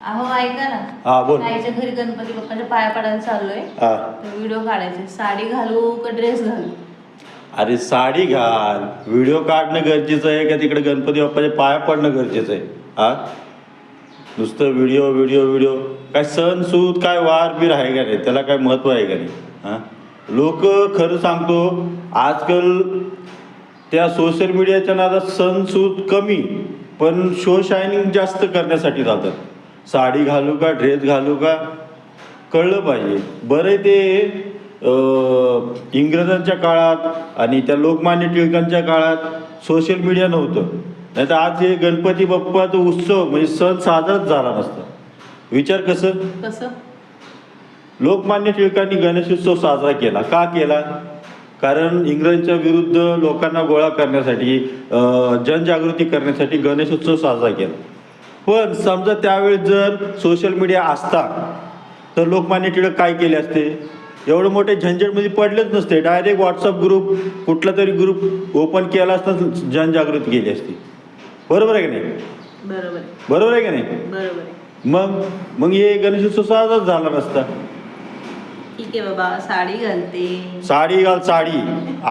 अहो ऐका ना. हा बोल. आईच्या घरी गणपती बाप्पाच्या पाया पडायला चाललोय. हा. व्हिडिओ काढायचे. साडी घालू का ड्रेस घालू? अरे साडी घाल. व्हिडिओ काढणं गरजेचं आहे का तिकडे गणपती बाप्पाच्या पाया पडणं गरजेचं आहे? हा, नुसतं व्हिडिओ व्हिडिओ व्हिडिओ काय सण सूद काय वार बीर आहे का नाही? त्याला काय महत्त्व आहे का नाही? हां, लोक खरं सांगतो आजकाल त्या सोशल मीडियाच्या नादात सण सूद कमी पण शो शायनिंग जास्त करण्यासाठी जातात. साडी घालू का ड्रेस घालू का कळलं पाहिजे. बरं ते इंग्रजांच्या काळात आणि त्या लोकमान्य टिळकांच्या काळात सोशल मीडिया नव्हतं, नाही तर आज हे गणपती बाप्पाचा उत्सव म्हणजे सण साजराच झाला नसता. विचार कसं लोकमान्य टिळकांनी गणेशोत्सव साजरा केला. का केला? कारण इंग्रजांच्या विरुद्ध लोकांना गोळा करण्यासाठी जनजागृती करण्यासाठी गणेशोत्सव साजरा केला. पण समजा त्यावेळेस जर सोशल मीडिया असता तर लोकमान्य टिळक काय केले असते? एवढं मोठे झंझटमध्ये पडलेच नसते. डायरेक्ट व्हॉट्सअप ग्रुप कुठला तरी ग्रुप ओपन केला असता, जनजागृती केली असती. बरोबर आहे की नाही? बरोबर आहे की नाही? बरोबर आहे. मग हे गणेशोत्सव साजराच झाला नसता. ठीक आहे बाबा, साडी घालते. साडी घाल साडी.